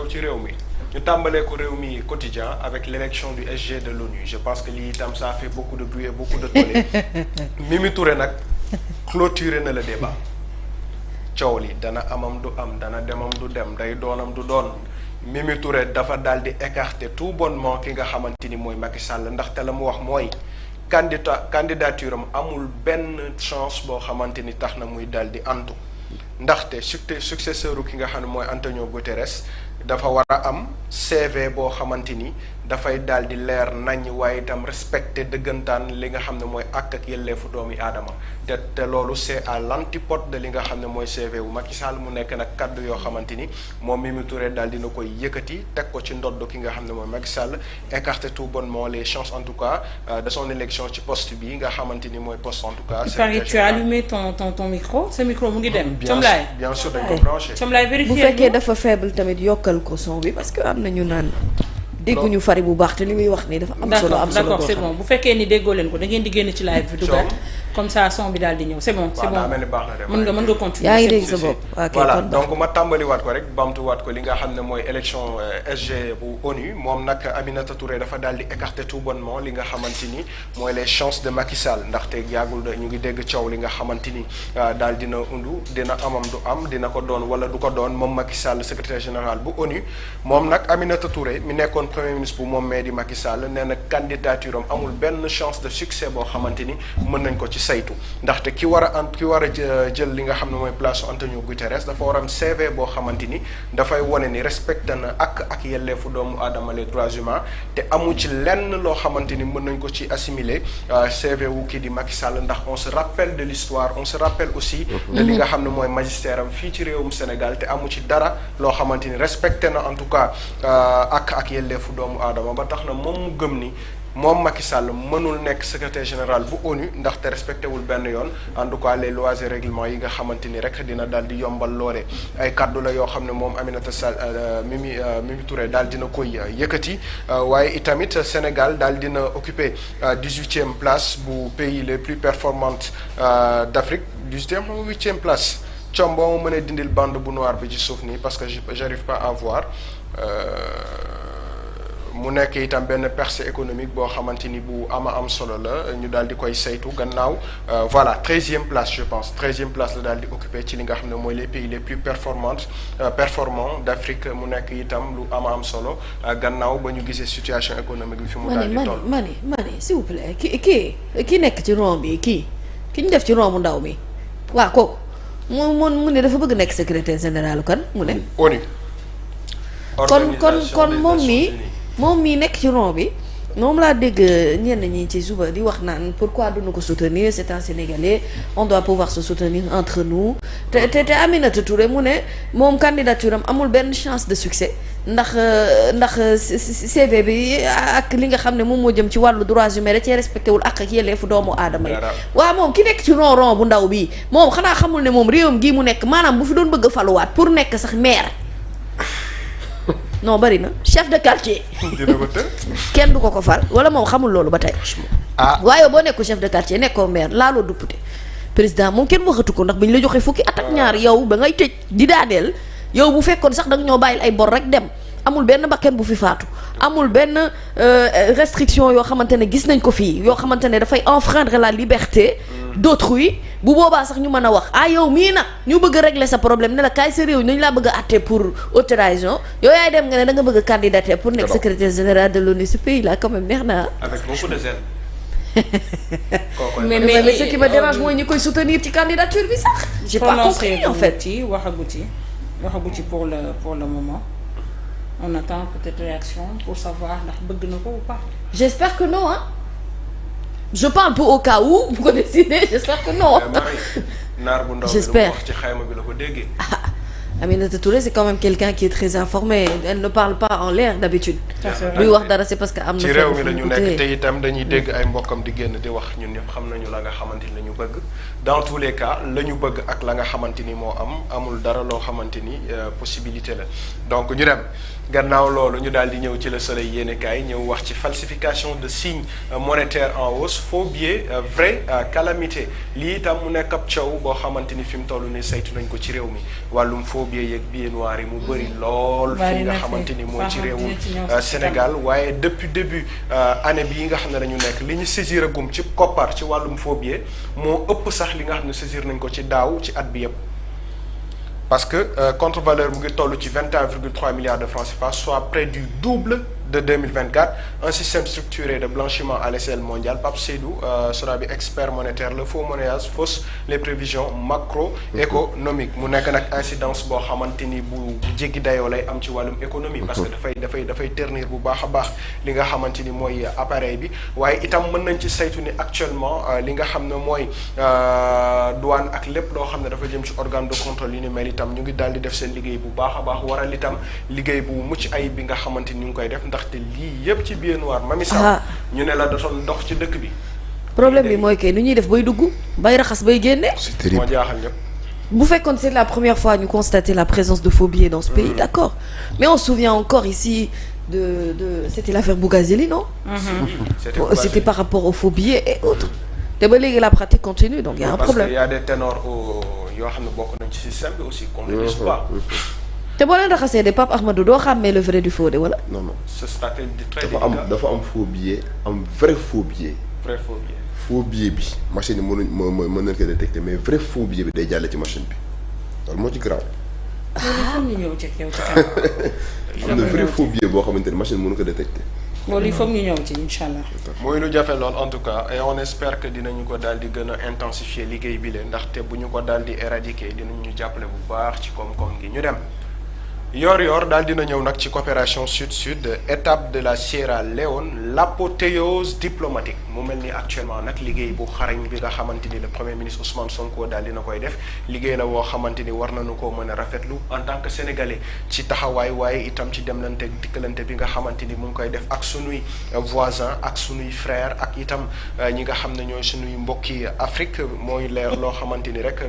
ci réew mi ñu tàmbalee ko réew mi quotidien avec l'élection du SG de l'ONU je pense que lii itam ça fait beaucoup de bruit et beaucoup de tollé Mimi Touré nag clôturé na le débat coow li dana amam du am dana demam du dem day doonam du doon Mimi Touré dafa daal di écarter tout bonnement ki nga xamante ni mooy Macky Sall ndaxte la mu wax mooy candidature am amul benn chance boo xamante ni tax na muy daal di antu ndaxte successeur ki nga xam ne mooy Antonio Guterres dafa war a am CV boo xamante ni dafay daal di leer nañ waaye itam respecté dëggantaan li nga xam ne mooy ak yelleefu doomi aadama te loolu c'est à l'antipode de li nga xam ne mooy CV wu Macky Sall mu nekk nag kaddu yoo xamante ni moom Mimi Touré daal dina koy yëkkati teg ko ci ndodd ki nga xam ne mooy Macky Sall écarté tout bonnement les chances en tout cas de son élection ci poste bi nga xamante ni mooy poste en tout cas. tu as allumé ton micro ce micro mu ngi dem. bien sûr dañ ko branché. vérifier bu fekkee dafa faible tamit yokkal ko son bi parce que am na ñu naan. dégguñu fari bu baax te li muy wax nii dafa am solo d'accord c'est bon bu fekkee ni déggoo leen ko da ngeen di génn ci live bi dugal comme ça son bi daal di ñëw c'est bon mën nga continuer. yaa ngi dégg sa bopp voilà donc ma tàmbaliwaat ko rek bamtuwaat ko li nga xam ne mooy élection SG bu ONU moom nag Aminata Touré dafa daal di écarter tout bonnement li nga xamante ni mooy les chances de Macky Sall ndaxte yàggul ñu ngi dégg coow li nga xamante ni daal dina undu dina amam du am dina ko doon wala du ko doon moom Macky Sall secrétaire général bu ONU moom nag Aminata Touré mi nekkoon premier ministre bu moom mee di Macky Sall nee na candidature am amul benn chance de succès boo xamante ni mën nañ ko ci saytu ndaxte ki war a jël li nga xam ne mooy place Antonio Guterres dafa war am CV boo xamante ni dafay wane ni respecté na ak yelleefu doomu aadama les droits humains te amu ci lenn loo xamante ni mën nañ ko ci assimiler CV wu kii di Macky Sall ndax on se rappelle de l'histoire on se rappelle aussi de li nga xam ne mooy magistère am fii ci réewum Sénégal te amu ci dara loo xamante ni respecté na en tout cas ak yelleefu doomu aadama ba tax na moom mu gëm ni moom Macky Sall mënul nekk secrétaire général bu ONU ndaxte respecté wul benn yoon en tout cas les lois et règlements yi nga xamante ni rek dina daal di yombal loole ay kaddu la yoo xam ne moom Aminata Sall Mimi Touré daal dina koy yëkkati waaye itamit Sénégal daal dina occuper 18e place bu pays les plus performantes d'Afrique 18e ou 8e place com boo ma mënee dindil bande bu noir bi ci suuf nii parce que j'arrive pas à voir mu nekk itam benn percée économique boo xamante ni bu am solo la ñu daal di koy saytu gannaaw voilà 13e place je pense 13e place la daal di occupé ci li nga xam ne mooy les pays les plus performants d'Afrique mu nekk itam lu am solo gannaaw ba ñu gisee situation économique bi fi mu daal di toll. mani s'il vous plaît ki nekk ci rond bi ki ñu def ci rond bu ndaw mi waaw kooku mu ne dafa bëgg nekk secrétaire général kan mu ne. ONU. kon moom mii nekk ci rond bi moom laa dégg ñenn ñi ci suba di wax naan pourquoi duñu ko soutenir c'est un Sénégalais on doit pouvoir se soutenir entre nous te Aminata Touré mu ne moom candidature am amul benn chance de succès ndax CV bi ak li nga xam ne moom moo jëm ci wàllu droits humains da cee respecté wul ak yelleefu doomu aadama yi waaw moom ki nekk ci rond bu ndaw bi moom xanaa xamul ne moom réewam gii mu nekk maanaam bu fi doon bëgg a faluwaat pour nekk sax maire non bari na chef de quartier. kenn du ko fal wala moom xamul loolu ba tey. waaye boo nekkul chef de quartier nekkoo maire laaloo député président moom kenn waxatu ko ndax bi ñu la joxee fukki at ak ñaar yow ba ngay tëj di daaneel yow bu fekkoon sax danga ñoo bàyyil ay bor rek dem amul benn bakkan bu fi faatu amul benn restriction yoo xamante ne gis nañ ko fii yoo xamante ne dafay enfreindre la liberté d'autrui bu boobaa sax ñu mën a wax yow mii nag ñu bëgg a régler sa problème ne la kaay sa réew nañu laa bëgg a àtte pour haute trahison yow yaay dem nga ne da nga bëgg a candidater pour nekk secrétaire général de l'ONU ce pays là quand même neex na avec beaucoup de zèle. mais ce qui me dérange mooy ñi koy soutenir ci candidature bi sax. j'ai pas compris en fait. waxagu ci pour le moment on attend peut-être réaction pour savoir ndax bëgg na ko ou pas. j'espère que non je parle pour au cas où bu ko décider j'espère que non. naar bu ndaw j'espère wax ci xayma bi la ko déggee. Aminata Touré c'est quand même quelqu'un qui est très informé elle ne parle pas en l'air d'habitude. buy wax dara c'est parce que am na. ci réew mi la ñu nekk te itam dañuy dégg ay mbokkam di génn di wax ñun ñëpp xam nañu la nga xamante ni la ñu bëgg dans tous les cas la ñu bëgg ak la nga xamante ni moo amul dara loo xamante ni possibilité la donc ñu dem gannaaw loolu ñu daal di ñëw ci Le Soleil yéenekaay ñëw wax ci falsification de signes monétaires en hausse faux billets vraie calamité lii itam mu nekk ab coow boo xamante ni fi mu toll ni saytu nañ ko ci réew mi wàllum faux billets yeeg billets noirs yi mu bëri lool fi nga xamante ni mooy ci réewum Sénégal waaye depuis début année bii nga xam ne dañu nekk li ñu saisir agum ci koppar ci wàllum faux billets moo ëpp sax li nga xam ne saisir nañ ko ci daaw ci at bi yëpp parce que contre-valeur mu ngi toll ci 21,3 milliards de francs CFA soit près du double de 2024 un système structuré de blanchiment à l'échelle mondiale Pape Seydou sera bi expert monétaire le faux monnayage fausse les prévisions macroéconomiques mu nekk nag incidence boo xamante ni bu jéggi dayoo lay am ci wàllum économie parce que dafay ternir bu baax a baax li nga xamante ni mooy appareil bi waaye itam mën nañ ci saytu ni actuellement li nga xam ne mooy douane ak lépp loo xam ne dafa jëm ci organe de contrôle yu ni mel itam ñu ngi daal di def seen liggéey bu baax a baax waral itam liggéey bu mucc ayib bi nga xamante ni ñu ngi koy def ndaxte lii yëpp ci billet noir Mamy Samb ñu ne la doon dox ci dëkk bi. problème bi mooy kay nu ñuy def bay dugg bay raxas bay génne. c'est terrible moo jaaxal ñëpp. bu fekkoon c'est la première fois ñu constater la présence de faux billets dans ce pays d'accord mais on se souvient encore ici de c'était l'affaire Bougazelli non. C'était par rapport aux faux billets et autres. te ba léegi la pratique continue donc il y a un problème. parce que y a des ténors yoo xam ne bokk nañ ci système bi aussi qu'on ne dise pas. te boo leen raxasee de Pape Ahmadou doo xàmmee le vrai du faux de wala. non non ce stratégie très dafa am faux billet am vrai faux billet. vrai faux billet. faux billet bi machine yi mën nañ ko détecter mais vrai faux billet bi day jàlle ci machine bi loolu moo ci grave. loolu il faut ñu ñëw ci yow ci kanam. am na vrai faux billet boo xamante ni machine mënu ko détecter. loolu il faut ñu ñëw ci incha allah. mooy lu jafe lool en tout cas et on espère que dinañu ko daal di gën a intensifier liggéey bi leen ndaxte bu ñu ko daal di éradiquer dinañu jàppale bu baax ci koom-koom gi ñu dem. Yor daal dina ñëw nag ci coopération sud-sud étape de la Sierra Leone l'apothéose diplomatique mu mel ni actuellement nag liggéey bu xarañ bi nga xamante ni le premier ministre Ousmane Sonko daal dina koy def liggéey la woo xamante ni war nañu koo mën a rafetlu en tant que sénégalais ci taxawaay waaye itam ci demlante dikkalante bi nga xamante ni mu ngi koy def ak sunuy voisins ak sunuy frères ak itam ñi nga xam ne ñooy sunuy mbokki Afrique mooy leer loo xamante ni rek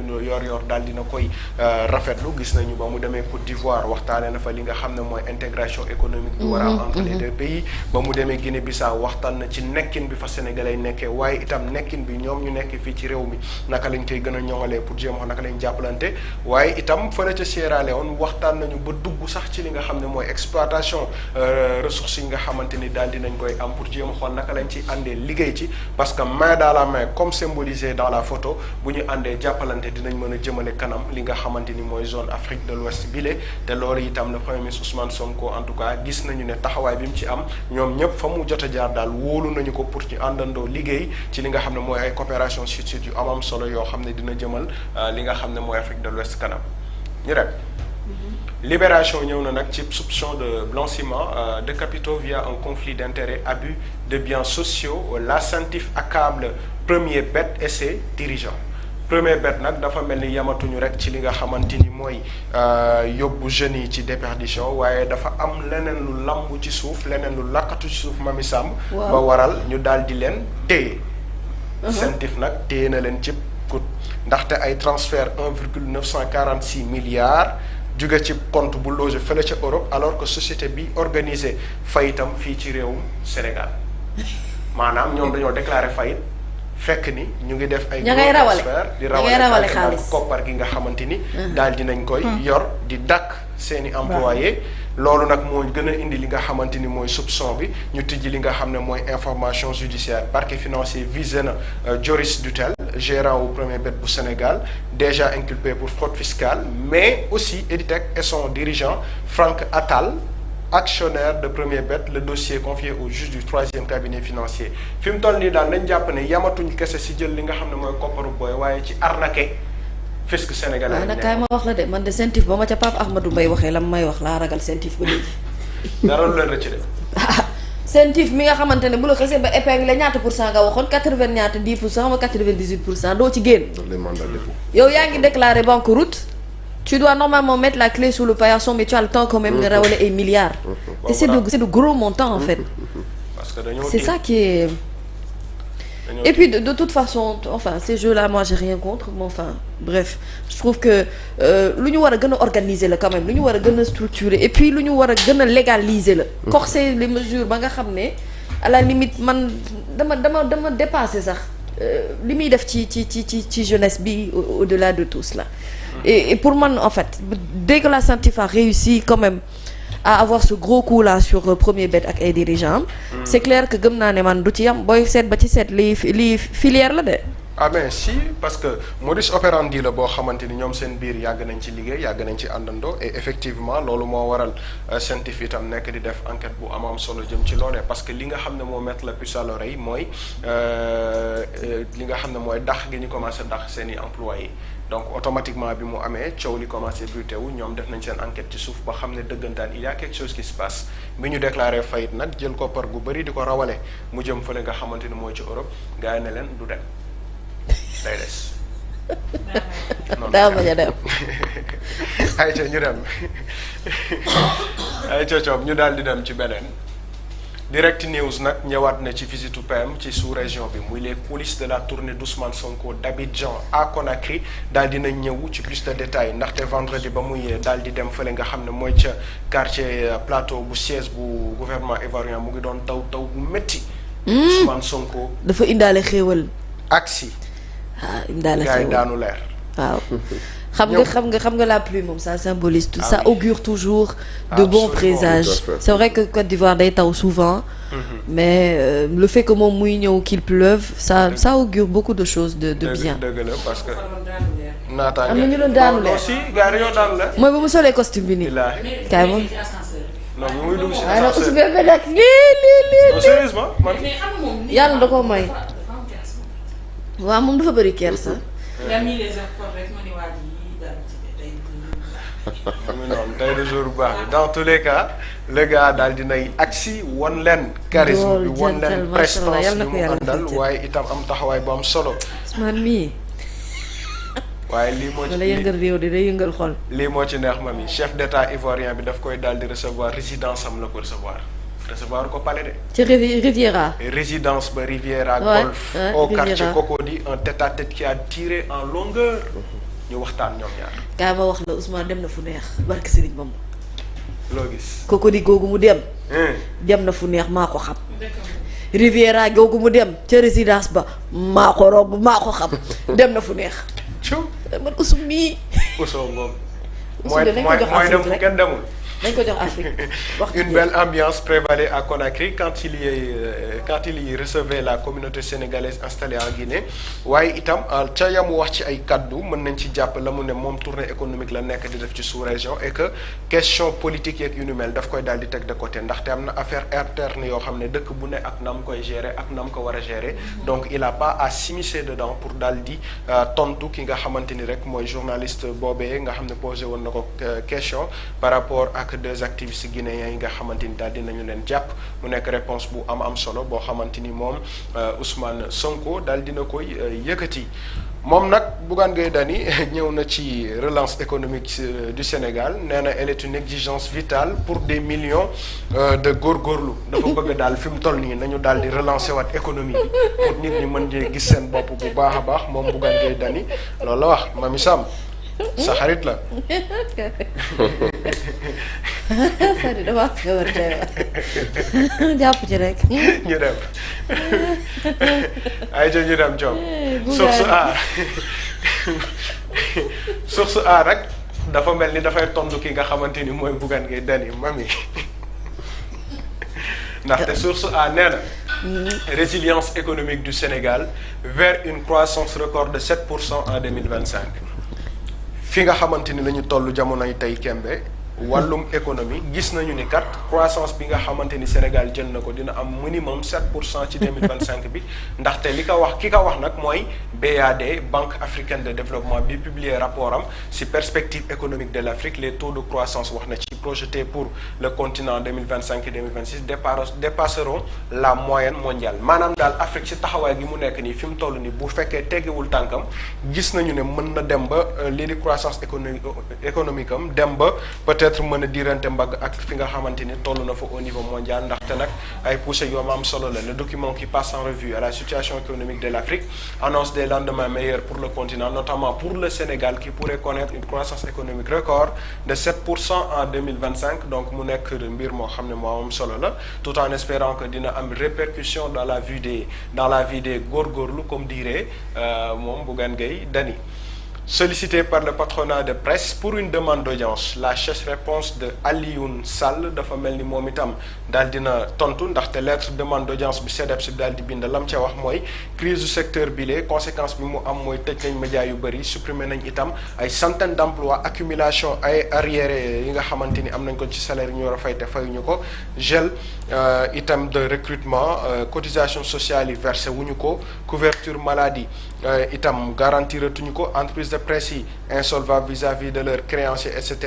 yor daal dina koy rafetlu gis nañu ba mu demee Côte d'Ivoire waxtaanee na fa li nga xam ne mooy intégration économique bi war a am entre les deux pays ba mu demee Guinée-Bissau waxtaan na ci nekkin bi fa sénégalais nekkee waaye itam nekkin bi ñoom ñu nekk fii ci réew mi naka lañ koy gën a ñoŋalee pour jéem a naka lañ jàppalante waaye itam fële ca Sierra Leone waxtaan nañu ba dugg sax ci li nga xam ne mooy exploitation ressources yi nga xamante ni daal dinañ koy am pour jéem a xool naka lañ ci àndee liggéey ci parce que main dans la main comme symbolisé dans la photo bu ñu àndee jàppalante dinañ mën a jëmale kanam li nga xamante ni mooy zone Afrique de l'Ouest bile te loolu itam le premier ministre Ousmane Sonko en tout cas gis nañu ne taxawaay bi mu ci am ñoom ñëpp fa mu jot a jaar daal wóolu nañu ko pour ci àndandoo liggéey ci li nga xam ne mooy ay coopération sud-sud yu am solo yoo xam ne dina jëmal li nga xam ne mooy Afrique de l'Ouest kanam ñu rek Libération ñëw na nag ci soupçon de blanchiment de capitaux via un conflit d'intérêts abus de biens sociaux la CENTIF accable premier bet et ses dirigeants premier bet nag dafa mel ni yamatuñu rek ci li nga xamante ni mooy yóbbu jeunes yi ci déperdition waaye dafa am leneen lu lamb ci suuf leneen lu lakkatu ci suuf Mamy Samb ba waral ñu daal di leen téye CENTIF nag téye na leen ci kut ndaxte ay transfert 1,946 milliards jóge ci compte bu logé fële ca Europe alors que société bi organisé fayitam fii ci réewum Sénégal maanaam ñoom dañoo déclaré fayit fekk ni ñu ngi def ay transfert di rawale xaalis koppar gi nga xamante ni daal dinañ koy yor di dàkk seeni employé loolu nag moo gën a indi li nga xamante ni mooy soupçon bi ñu tijji li nga xam ne mooy information judiciaire parquet financier visé na Joris Dutel gérant au premier bet bu Sénégal déjà inculpé pour fraude fiscale mais aussi Editec et son dirigeant Franck Attal actionnaire de premier bet le dossier confié au juge du troisième cabinet financier fi mu toll nii daal nañ jàpp ne yamatuñ kese si jël li nga xam ne mooy kopparu booy waaye ci arnaqué fisc sénégalais nag kaay ma wax la de man de CENTIF ba ma ca Pape Ahmadou Mbaye waxee la may wax laa ragal CENTIF ba léegi dara lu leen rëcc de CENTIF mi nga xamante ne bu la xasee ba épingle ñaata pour cent nga waxoon 80 ñaata 10 pour cent wala 98% doo ci génn yow yaa ngi déclaré banqueroute tu dois normalement mettre la clé sous le paillasson mais tu as le temps quand même de rawale ay milliards et c'est de gros montants en fait parce que dañoo c'est ça qui est et puis de toute façon enfin ces jeux là moi j'ai rien contre mais enfin bref je trouve que lu ñu war a gën a organiser la quand même lu ñu war a gën a structurer et puis lu ñu war a gën a légaliser la corser les mesures ba nga xam ne à la limite man dama dépasser sax li muy def ci jeunesse bi au-delà de tout cela et pour man en fait dès que la Centif a réussi quand même à avoir ce gros coup là sur Premier Bet ak ay dirigeants c'est clair que gëm naa ne man du ci yam booy seet ba ci seet lii filière la de ah ben si parce que modus operandi la boo xamante ni ñoom seen biir yàgg nañ ci liggéey yàgg nañ ci àndandoo et effectivement loolu moo waral Centif itam nekk di def enquête bu am solo jëm ci loolee parce que li nga xam ne moo mettre la puce à l'oreille mooy li nga xam ne mooy dax gi ñu commencé dax seen i employés donc automatiquement bi mu amee coow li commencé bruité wu ñoom def nañ seen enquête ci suuf ba xam ne dëggantaan il y a quelque chose qui se passe bi ñu déclaré faillite nag jël koppar gu bëri di ko rawale mu jëm fële nga xamante ni mooy ci Europe gars yi ne leen du dem day des. daa bañ a dem. ayca ñu dem ayca coob ñu daal di dem ci beneen Direct News nag ñëwaat na ci visitu PM ci sous-région bi muy les coulisses de la tournée d'Ousmane Sonko d'Abidjan à Conakry daal dina ñëw ci plus de détails ndaxte vendredi ba muy daal di dem fële nga xam ne mooy ca quartier plateau bu siège bu gouvernement ivoirien mu ngi doon taw bu métti. Ousmane Sonko. dafa indaale xéewal. aksi indaale gars yi xéewal daanu leer. waaw. xam nga la pluie moom ça symbolise tout ça augure toujours de bons présages c'est vrai que Côte d'Ivoire day taw souvent mais le fait que moom muy ñëw qu'il pleuve ça augure beaucoup de choses de bien dëgg la parce que am na ñu doon daanu leer aussi gars yi dañoo daanu leer mooy ba mu solee costume bi nii kaay moom non bi muy dugg si waaye nag aussi bébé nag lii sérieusement man yàlla da ko may waaw moom dafa bëri kersa non tey de jour bu baax bi dans tous les cas le gars daal dinay agsi won leen charisme bi won leen prestance bi mu àndal waaye itam am taxawaay bu am solo Ousmane mii waaye lii moo ci wala yëngal réew di day yëngal xol lii moo ci neex ma mi chef d'état ivoirien bi daf koy daal di recevoir résidence am la ko recevoir ko palais de ci Riviera résidence ba Riviera Golf au quartier Cocody un tête-à-tête qui a tiré en longueur ñu waxtaan ñoom ñaar. kaa ma wax la Ousmane dem na fu neex barke Serigne Bamba. loo gis. Cocody googu mu dem. dem na fu neex maa ko xam. Riviera googu mu dem ca résidence ba maa ko romb maa ko xam dem na fu neex. man Ousou mii. Ousou moom. Ousou de nañ ko jox mooy dem fu kenn demul. dañ ko jox Afrique. Une belle ambiance prévalait à Conakry quand il y recevait la communauté sénégalaise installée en Guinée waaye itam ca yamu wax ci ay kaddu mën nañ ci jàpp la mu ne moom tournée économique la nekk di def ci sous-région et que question politique yeeg yu nu mel daf koy daal di teg de côté ndaxte am na affaire interne yoo xam ne dëkk bu ne ak na mu koy gérer ak na mu ko war a gérer donc il a pas à s'immiscer dedans pour daal di tontu ki nga xamante ni rek mooy journaliste boobee nga xam ne posé woon na ko question par rapport ak deux activistes guinéens yi nga xamante ni daal dinañu leen jàpp mu nekk réponse bu am solo boo xamante ni moom Ousmane Sonko daal dina koy yëkkati moom nag Bougane Gueye Dany ñëw na ci relance économique du Sénégal nee na elle est une exigence vitale pour des millions de góorgóorlu dafa bëgg daal fi mu toll nii nañu daal di relancer waat économie bi pour nit ñi mën jee gis seen bopp bu baax a baax moom Bougane Gueye Dany loolu la wax Mamy Sam sa xarit la. Fadi damaa feebar tey jàpp ci rek. ñu dem ay ñu dem Diop. source a rek dafa mel ni dafay tontu ki nga xamante ni mooy Bougane Gueye Dany Mamy ndaxte source a nee na. Résilience économique du Sénégal vers une croissance record de 7% en 2025. fi nga xamante ni la ñu toll jamonoy tey kembe wàllum économie gis nañu ni kat croissance bi nga xamante ni Sénégal jël na ko dina am minimum 7% ci 2025 bi ndaxte ki ko wax nag mooy BAD Banque africaine de développement bi publier rapport am ci perspective économique de l'Afrique les taux de croissance wax na ci projetés pour le continent 2025 et 2026 dépasseront la moyenne mondiale maanaam daal Afrique ci taxawaay gi mu nekk nii fi mu toll nii bu fekkee teggewul tànkam gis nañu ne mën na dem ba lii di croissance économique am dem ba peut-être peut-être mën a diirante mbagg ak fi nga xamante ni toll na fa au niveau mondial ndaxte nag ay poussées yu am solo la. Le document qui passe en revue à la situation économique de l'Afrique annonce des lendemains meilleurs pour le continent, notamment pour le Sénégal qui pourrait connaître une croissance économique record de 7% en 2025. Donc mu nekk mbir moo xam ne moo am solo la, tout en espérant que dina am répercussion dans la vie des góorgóorlu comme dirait moom Bougane Gueye Dany. Sollicité par le patronat de presse pour une demande d'audience, la réponse de Alioune Sall dafa mel ni moom itam daal dina tontu ndaxte lettre demande d'audience bi CDEPS daal di bind lam ca wax mooy crise du secteur bile conséquence bi mu am mooy tëj nañ média yu bëri, supprimer nañ itam ay centaines d'emplois, accumulation ay arriérés yi nga xamante ni am nañ ko ci salaire ñu war a fay te fayuñu ko, gel itam de recrutement, cotisation sociale yi versé wuñu ko, couverture maladie itam garantiratuñu ko, entreprise de presse yi insolvable vis-à-vis de leurs créanciers, etc.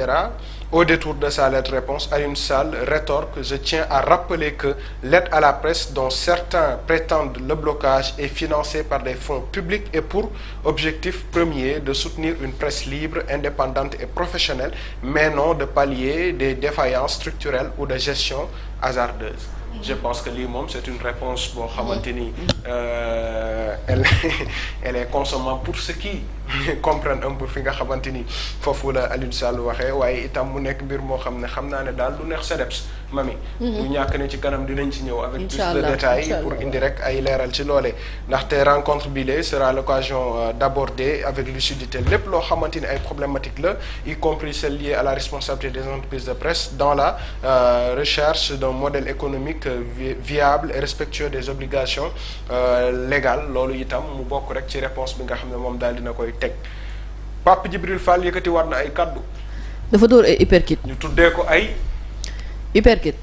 Au détour de sa lettre réponse, Alioune Sall rétorque: je tiens à rappeler que l'aide à la presse dont certains prétendent le blocage est financée par des fonds publics et pour objectif premier de soutenir une presse libre, indépendante et professionnelle, mais non de pallier des défaillances structurelles ou de gestion hasardeuse. Je pense que lii moom c'est une réponse boo xamante ni elle est consommable pour ceux qui comprennent un peu fi nga xamante ni foofu la Alioune Sall waxee, waaye itam mu nekk mbir moo xam ne xam naa ne daal du neex CDEPS mami. du ñàkk ne ci kanam dinañ ci ñëw avec plus de détails pour indi rek ay leeral ci loolee ndaxte rencontre bi lee sera l'occasion d'aborder avec lucidité lépp loo xamante ni ay problématiques la, y compris celles liées à la responsabilité des entreprises de presse dans la recherche d'un modèle économique viable et respectueux des obligations légales. Loolu itam mu bokk rek ci réponse bi nga xam ne moom daal dina koy teg. Pape Djibril Fall yëkkati war na ay kaddu. dafa dóor ay uppercut. ñu tuddee ko ay. uppercut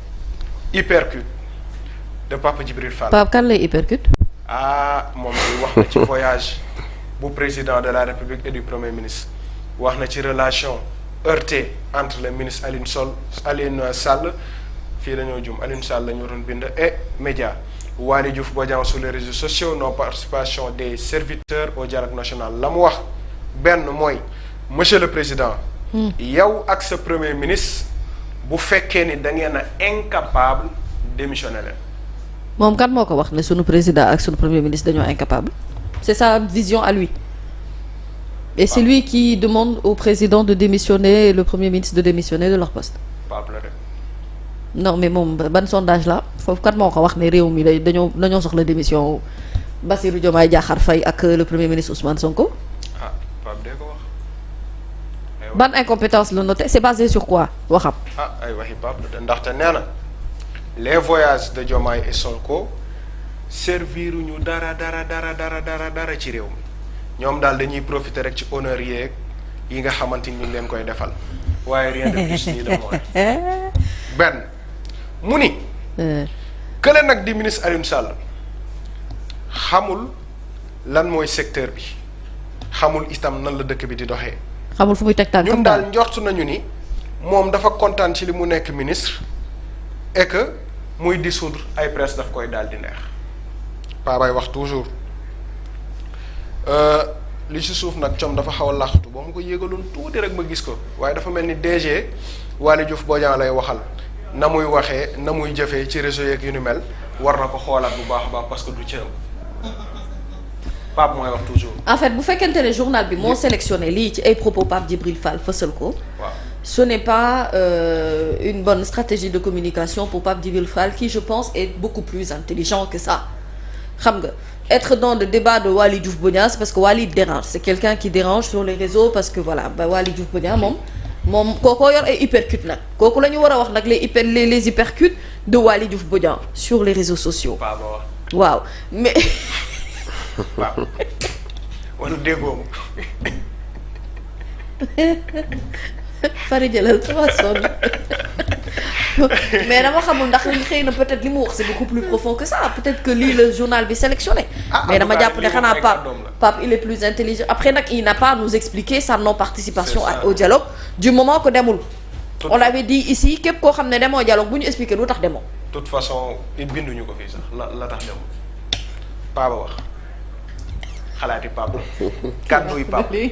de Pape Djibril Fall. Pape kan lay uppercut. Moom day wax na ci voyage bu président de la République et du premier ministre, wax na ci relation heurtée entre le ministre Alioune Sall fii dañoo jum Alioune Sall la ñu waroon bind et média. Waly Diouf Bodian sur les réseaux sociaux, non participation des serviteurs au dialogue national. La mu wax benn mooy monsieur le président. yow ak sa premier ministre bu fekkee ni da ngeen a incapable démissionner leen. moom kan moo ko wax ne sunu président ak sunu premier ministre dañoo incapable. C'est sa vision à lui. Et c'est lui qui demande au président de démissionner et le premier ministre de démissionner de leur poste. Pape la rek. non mais moom ban sondage la foofu kat moo ko wax ne réew mi dañoo soxla démission Bassirou Diomaye Diakhar Faye ak le premier ministre Ousmane Sonko. Pape de ko wax. ban incompétence la noté, c'est basé sur quoi waxam. Ay waxi Pape la ndaxte nee na les voyages de Diomaye et Sonko serviruñu dara ci réew mi ñoom daal dañuy profiter rek ci honneur yeeg yi nga xamante ni ñu ngi leen koy defal waaye rien de plus ni de moins. benn mu ni kële nag di ministre Alioune Sall xamul lan mooy secteur bi, xamul itam nan la dëkk bi di doxee, xamul fu muy teg tànkam ñun daal njortu nañu ni moom dafa kontaan ci li mu nekk ministre et que muy dissoudre ay presse daf koy daal di neex. Pabay wax toujours li ci suuf nag com dafa xaw a làqatu ba mu ko yégaloon tuuti rek ma gis ko, waaye dafa mel ni DG Waly Diouf Bodian lay waxal, na muy waxee na muy jëfee ci réseau yeeg yu ni mel war na ko xoolaat bu baax a baax parce que du ci am. Pape mooy wax toujours. En fait bu fekkente ne journal bi moo sélectionné lii ci ay propos Pape Djibril Fall fësal ko. waaw ce n'est pas une bonne stratégie de communication pour Pape Djibril Fall qui je pense est beaucoup plus intelligent que ça. xam nga être dans le débat de Waly Diouf Bodian c'est parce que Waly dérange, c'est quelqu'un qui dérange sur les réseaux parce que voilà ba Waly Diouf Bodian moom kookoo yor ay uppercut nag kooku la ñu war a wax nag les uppercuts de Waly Diouf Bodian sur les réseaux sociaux. waaw mais. waaw wala déggoo fari jëlal sama sonn mais dama xamul ndax xëy na peut-être li mu wax c'est beaucoup plus profond que ça, peut-être que lii le journal bi sélectionné. mais dama jàpp ne xanaa Pape il est plus intelligent après nag il n'a pas à nous expliquer sa non participation au dialogue du moment que demul. on l'avait dit ici képp koo xam ne demoo dialogue bu ñu expliquer lu tax demoo. toute façon it binduñu ko fii sax la tax demul Pape wax xalaati Pape kàddu yi Pape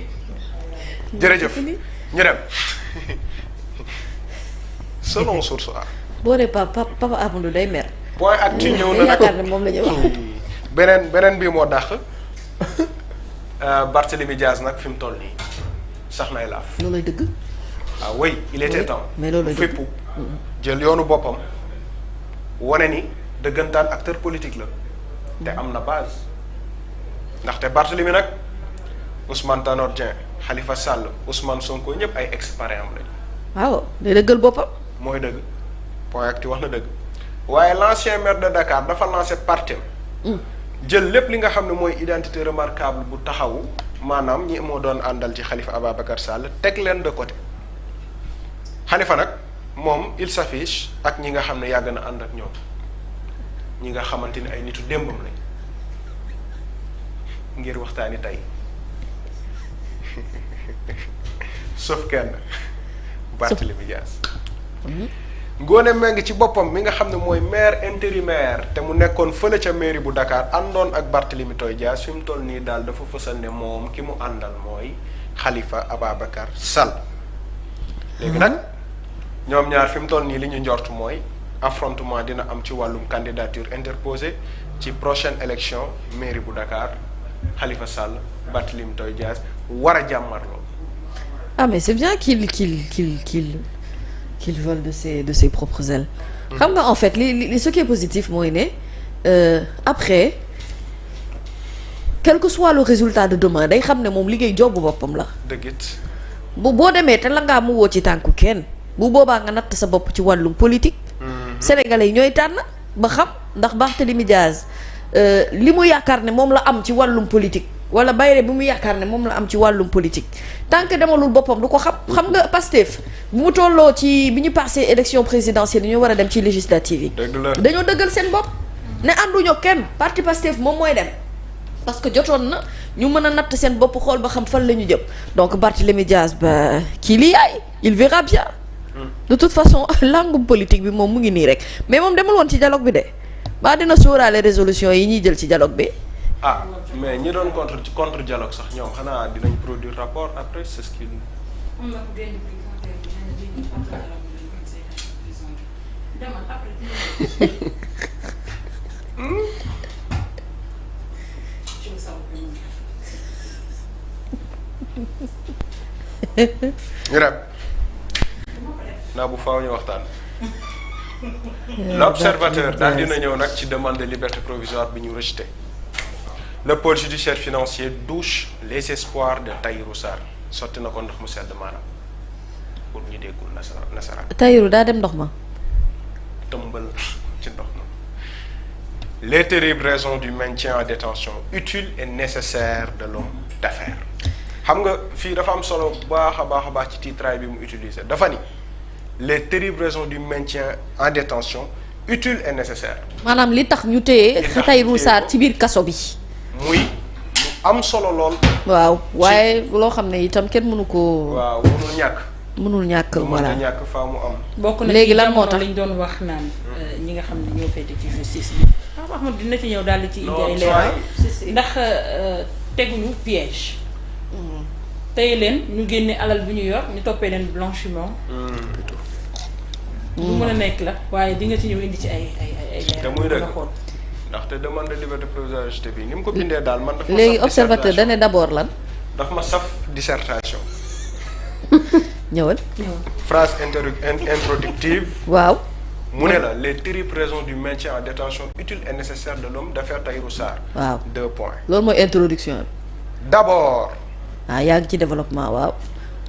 jërëjëf ñu dem selon source A. boo nee papa Amadou day mer. point actu ñëw na nag yaakaar ne moom la ñuy wax. beneen bii moo dàq Barthélémy Diaz nag fi mu toll nii sax nay laaf. loolay dëgg. ah oui il était temps. mais loolay dëgg fépp jël yoonu boppam wane ni dëggantaan acteur politique la te am na base ndaxte Barthélémy nag Ousmane Tanor Dieng Khalifa Sall Ousmane Sonko ñëpp ay ex-parrain am lañu. waaw day dëggal boppam. mooy dëgg point actu wax na dëgg waaye l'ancien maire de Dakar dafa lancé partem jël lépp li nga xam ne mooy identité remarquable bu taxawu maanaam ñi moo doon àndal ci Khalifa Ababacar Sall teg leen de côté Khalifa nag moom il s'affiche ak ñi nga xam ne yàgg na ànd ak ñoom ñi nga xamante ni ay nitu démbam lañ ngir waxtaani tey sauf kenn Barthélémy Dias Ngoné Mbengue ci boppam mi nga xam ne mooy maire intérimaire te mu nekkoon fële ca mairie bu Dakar àndoon ak Barthélémy Toye Dias fi mu toll nii daal dafa fësal ne moom ki mu àndal mooy Khalifa Ababacar Sall léegi nag ñoom ñaar fi mu toll nii li ñu njort mooy affrontement dina am ci wàllum candidature interposée ci prochaine élection mairie bu Dakar Khalifa Sall Barthélémy Toye Dias war a jàmmarloo. ah mais c'est bien qu'il vole de ses propres ailes. xam nga en fait li ce qui est positif mooy ne après quel que soit le résultat de demain day xam ne moom liggéey jobbu boppam la. dëgg it. boo demee te la ngaa mu woo ci tànku kenn bu boobaa nga natt sa bopp ci wàllum politique. sénégalais yi ñooy tànn ba xam ndax Barthélémy Diaz li mu yaakaar ne moom la am ci wàllum politique. wala bayre bi mu yaakaar ne moom la am ci wàllum politique tant que demalul boppam du ko xam nga Pastef bu mu tolloo ci bi ñu passé élection présidentielle yi ñu war a dem ci législative yi dañoo dëggal seen bopp ne ànduñoo kenn parti Pastef moom mooy dem parce que jotoon na ñu mën a natt seen bopp xool ba xam fan la ñu jëm donc Barthélémy Dias ba kii li yaay il verra bien de toute façon langum politique bi moom mu ngi nii rek mais moom demul woon ci dialogue bi de ba dina sóoraale résolution yi ñuy jël ci dialogue bi ah mais ñi doon contre dialogue sax ñoom xanaa dinañ produire rapport après c'est ce qu'il. ñu dem naa bu faaw ñu waxtaan. L'observateur daal dina ñëw nag ci demande de liberté provisoire bi ñu rejeté. Le pôle judiciaire financier douche les espoirs de Tahirou Sarr sotti na ko ndox mu sedd maanaam pour ñu déggul nasaraan. Tahirou daa dem ndox ma. tëmbal ci ndox ma. Les terribles raisons du maintien en détention utile et nécessaire de l'homme d'affaires. xam nga fii dafa am solo baax a baax ci titraay bi mu utiliser dafa ni les terribles raisons du maintien en détention utile et nécessaire. maanaam li tax ñu téye Tahirou Sarr ci biir kaso bi. muy lu am solo lool. waaw waaye loo xam ne itam kenn mënu ko. waaw mënul ñàkk. mënul ñàkk voilà mënul ñàkk faa mu am. bokk na léegi lan moo tax lañ doon wax naan ñi nga xam ne ñoo féete ci justice bi. waaw Ahmad dina ci ñëw daal di ci indi ay leeral ndax teguñu piège. tey leen ñu génne alal bi ñu yor ñu toppee leen blanchiment. lu mën a nekk la waaye di nga ci ñëw indi ci ay leeral. te muy dëgg ndaxte demande de liberté provisoire bi ni mu ko bindee daal man. dafa ma léegi observateur da ne d'abord lan. dafa ma saf dissertation. ñëwal. phrase introductive. waaw. mu ne la les terribles raisons du maintien en détention utile et nécessaire de l'homme d'affaires Tahirou Sarr. waaw 2 points. loolu mooy introduction bi. d'abord. yaa ngi ci développement waaw.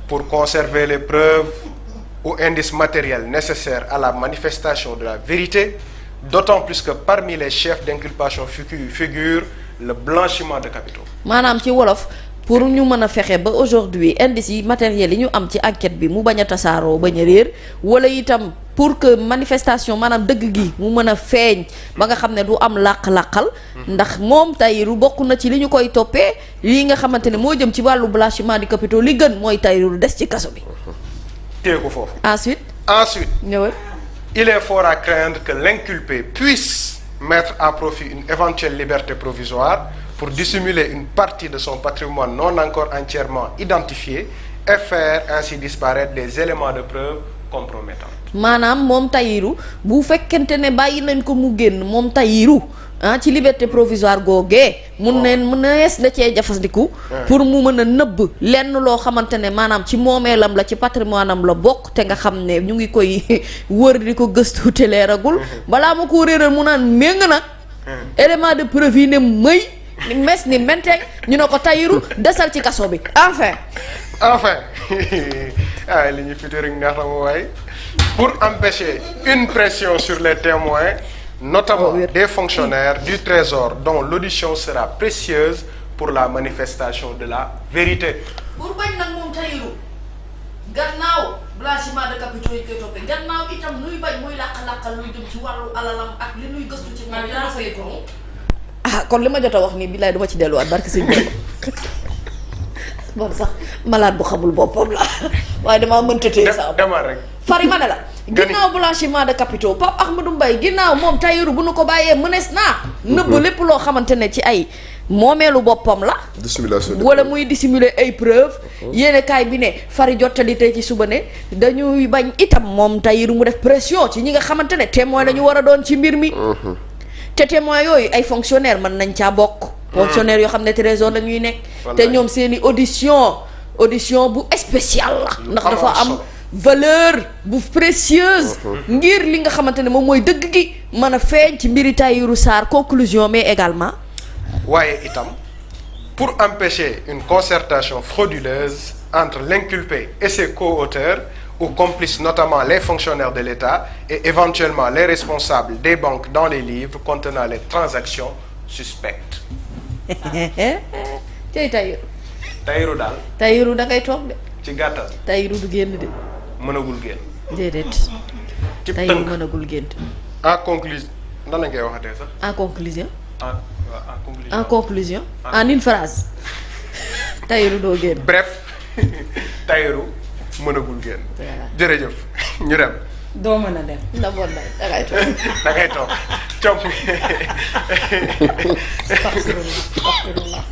pour conserver les preuves ou indices matériels nécessaires à la manifestation de la vérité. D'autant plus que parmi les chefs d'inculpation figure le blanchiment de capitaux. maanaam ci wolof pour ñu mën a fexe ba aujourd'hui indices yi matériels yi ñu am ci enquête bi mu bañ a tasaaroo bañ a réer wala itam pour que manifestation maanaam dëgg gi mu mën a feeñ ba nga xam ne du am làq-làqal ndax moom Tahirou bokk na ci li ñu koy toppee lii nga xamante ne moo jëm ci wàllu blanchiment de capitaux li gën mooy Tahirou des ci kaso bi. téye ko foofu. ensuite ñëwal. Il est fort à craindre que l'inculpé puisse mettre à profit une éventuelle liberté provisoire pour dissimuler une partie de son patrimoine non encore entièrement identifié et faire ainsi disparaître des éléments de preuve compromettants. maanaam moom Tahirou bu fekkente ne bàyyi nañ ko mu génn moom Tahirou ci liberté provisoire googee mun nees da cee jafandiku pour mu mën a nëbb lenn loo xamante ne maanaam ci moomeelam la ci patrimoine am la bokk te nga xam ne ñu ngi koy wër di ko gëstu te leeragul balaa ma ko réeral mu naan méng nag élément de preuve yi ne mëy ni mes ni menteg ñu ne ko Tahirou desal ci kaso bi enfin li ñu featuring neex na ma waaye pour empêcher une pression sur les témoins notamment des fonctionnaires du Trésor dont l'audition sera précieuse pour la manifestation de la vérité. pour bañ nag moom Tahirou gannaaw blanchiment de capitaux yi koy toppee gannaaw itam luy bañ muy làq-làqal luy jëm ci wàllu alalam ak li nuy gëstu ci moom yaa koy ko kon li ma jot a wax nii billaay du ma ci delluwaat barki sëñ bi bon sax malade bu xamul boppam la waaye damaa mënta téye sax demal rek fari ma ne la ginnaaw blanchiment de capitaux Pape Ahmadou Mbaye ginnaaw moom Tahirou bu nu ko bàyyee mënees naa nëbb lépp loo xamante ne ci ay moomeelu boppam la wala muy dissimuler ay preuve yéene kaay bi ne fari jottali tey ci suba ne dañuy bañ itam moom Tahirou mu def pression ci ñi nga xamante ne témoin lañu war a doon ci mbir mi te témoin yooyu ay fonctionnaire mën nañ caa bokk fonctionnaire yoo xam ne trésor la ñuy nekk te ñoom seeni audition bu spécial la ndax dafa am valeur bu précieuse ngir li nga xamante ne moom mooy dëgg gi mën a feeñ ci mbiri Tahirou Sarr conclusion mais également waaye itam pour empêcher une concertation frauduleuse entre l'inculpé et ses co-auteurs ou complices, notamment les fonctionnaires de l'État et éventuellement les responsables des banques dans les livres contenant les transactions suspectes. tey Tahirou daal. Tahirou da ngay toog de. ci gàttal. Tahirou du génn de. mënagul génn. déedéet. ci Tahirou mënagul génn. en conclusion nan la ngay waxatee sax. en conclusion. en conclusion. en une phrase. Tahirou doo génn. bref Tahirou mënagul génn. jërëjëf ñu dem. doo mën a dem. ndamoon na dangay toog. dangay toog comp. astaghfirullah.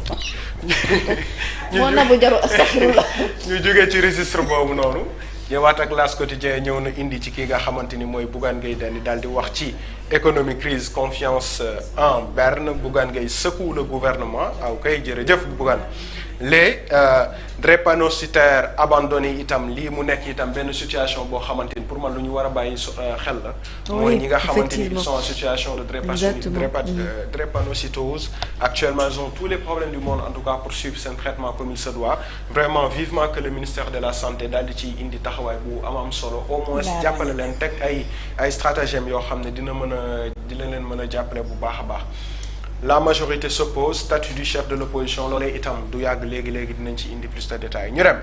moo nabu jaru astaghfirullah. ñu jógee ci registre boobu noonu. ñëwaat ak L'As Quotidien ñëw na indi ci kii nga xamante ni mooy Bougane Gueye Dany daal di wax ci économie crise confiance en berne Bougane Gueye secoue le gouvernement kay jërëjëf Bougane les drépanocytaires abandonnés itam lii mu nekk itam benn situation boo xamante ni pour man lu ñu war a bàyyi xel la. mooy ñi nga xamante ni ils sont en situation de drépanocytose. Actuellement ils ont tous les problèmes du monde en tout cas pour suivre seen traitement comme il se doit vraiment vivement que le ministère de la santé daal di ciy indi taxawaay bu am solo. au moins jàppale leen teg ay stratagèmes yoo xam ne dina leen mën a jàppale bu baax a baax. La majorité s'oppose statut du chef de l'opposition loolee itam du yàgg léegi dinañ ci indi plus de détails ñu dem.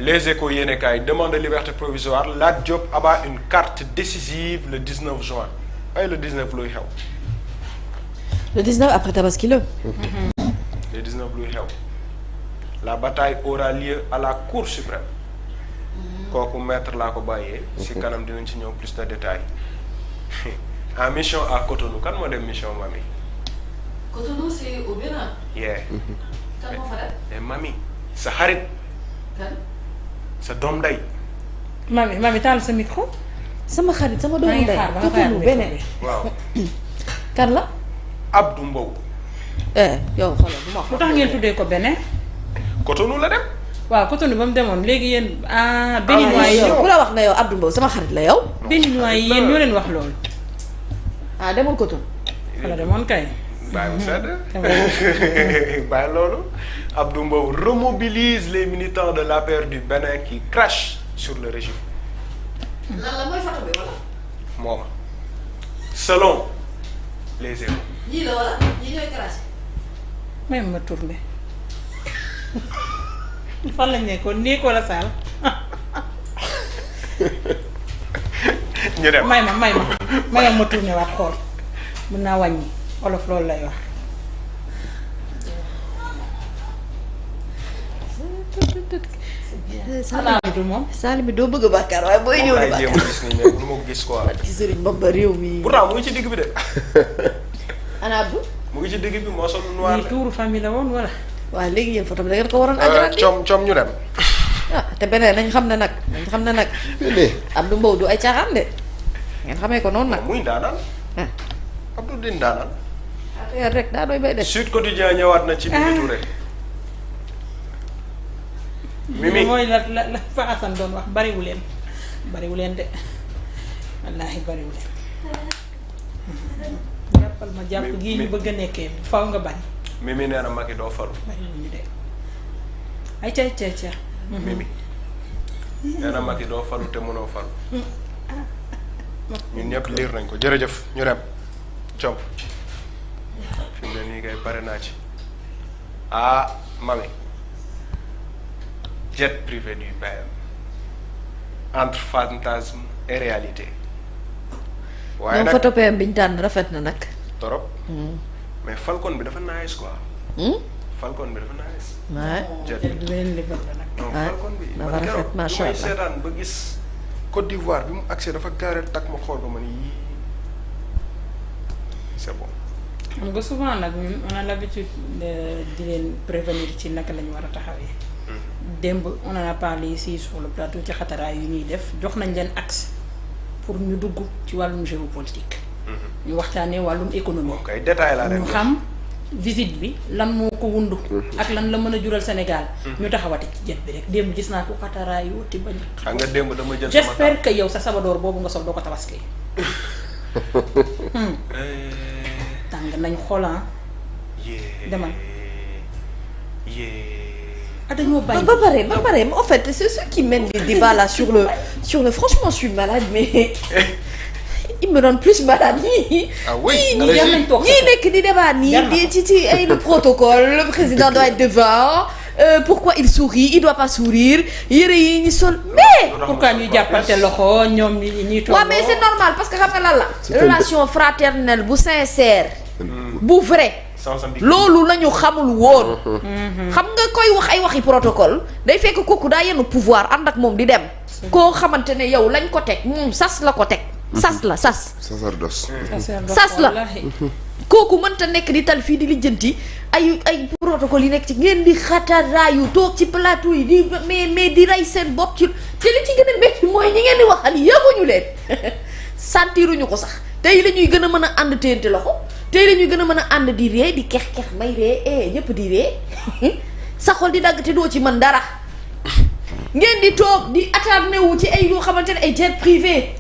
Les Échos yéenekaay demande de liberté provisoire Lat Diop abat une carte décisive le 19 juin ay le 19 luy xew. le 19 après Tabaski la. le 19 luy xew. La bataille aura lieu à la Cour suprême. kooku maître laa ko bàyyee. ci kanam dinañ ci ñëw plus de détails. en mission à Cotonou kan moo dem mission Mami. Cotonou c'est au Bénin. yeah. kan moo fa dem. mais Mami sa xarit. kan. sa doom nday. mami taal sa micro. sama xarit sama doomu nday. Cotonou Bénin. waaw. kan la. Abdou Mbow. yow xoolal bu ma lu tax ngeen tuddee ko Bénin. Cotonou la dem. waaw Cotonou ba mu demoon léegi yéen béninois yi yow ku la wax na yow Abdou Mbow sama xarit la yow. béninois yi yéen ñoo leen wax loolu. demul Cotonou. wala demoon kay. bàyyi mu sedd. bàyyi loolu. Abdou Mbow remobilise les militants de l'APR du Bénin qui crachent sur le régime. lan la mooy photo bi wala. moom selon les Échos. ñii la wala ñii ñooy craché. même ma tourné. fan lañ nekkoon nii ko la saal. ñu dem may ma tourné waat xool mën naa wàññi olof loolu lay wax. Salim bi doo bëgg a bàkkaar waaye booy ñëw di bàkkaar. gis nii mais mënu ma ko gis quoi. ci Sëriñ Bamba réew mi. pourtant mu ngi ci digg bi de. ana Abdou. mu ngi ci digg bi moo sol noir lii tuuru famille la woon wala. waaw léegi yéen photo bi da ngeen ko waroon aggrander. coom ñu dem. te beneen nañ xam ne nag Abdou Mbow du ay caaxaan de ngeen xamee ko noonu nag. muy ndaanaan. Abdou di ndaanaan. rek daa doy bay def. Sud Quotidien ñëwaat na ci Mimi Touré. Mimi mooy la fa Assane doon wax bariwu leen de wallaahi bariwu leen. jàppal ma jàpp gii ñu bëgg a nekkee faw nga bañ. Mimi nee na Macky doo falu. bariwuñu de ay ca. Mimi nee na Macky doo falu te mënoo falu. ñun ñëpp liir nañ ko jërëjëf ñu dem com fi mu ne nii kay pare naa ci mami jet privé du PM entre fantasme et réalité. waaye ñoom nag photo PM bi ñu tànn rafet na nag. torop mais Falcon bi dafa nice quoi. Falcon bi dafa nice. waaw jet du beneen level la nag. non ah Falcon bi dafa man rafet keroog macha may allah seetaan ba gis Côte d'Ivoire bi mu accès dafa gaareel takk ma xool ba ma ni yii c'est bon. xam nga souvent nag ñun on a l'habitude di leen prévenir ci naka la ñu war a taxawee. démb on en a parlé ici sur le plateau ci xataraay yu ñuy def jox nañ leen axe pour ñu dugg ci wàllum géopolitique. ñu waxtaanee wàllum économie. ok détail la rek ñu xam visite bi lan moo ko wundu ak lan la mën a jural Sénégal. ñu taxawati ci jet bi rek démb gis naa ko xataraay yu ti bañ. xam nga démb dama jël sama j'espère que yow sa sabadoor boobu nga sol doo ko tabaskee. tàng nañ xoolaan. demal. dañoo bàyyi ba pare en fait c'est ceux qui mènent les débats là sur le franchement je suis malade mais il me rend plus malade nii. ah oui ñii nekk di débat nii di ci ay le protocole le président doit être devant pourquoi il sourit il doit pas sourire yére yi ñu sol mais. pourquoi ñuy jàppante loxo ñoom ñi tolloo. waaw mais c'est normal parce que xam nga lan la. relation fraternelle bu sincère. bu vrai. loolu la ñu xamul woon. xam nga koy wax ay waxi protocole day fekk kooku daa yenn pouvoir ànd ak moom di dem. koo xamante ne yow lañ ko teg moom sas la ko teg. sas la. sas la kooku mënta nekk di tal fii di lijjanti ay protocole yi nekk ci ngeen di xataraayu toog ci plateau yi di mais di rey seen bopp ci te li ci gën a métti mooy ñi ngeen di waxal yëguñu leen santiruñu ko sax tey la ñuy gën a mën a ànd téente loxo. tey la ñuy gën a mën a ànd di ree di kex may ree ñëpp di ree sa xol di dagg te doo ci mën dara ngeen di toog di attardé wu ci ay yoo xamante ne ay jet privé.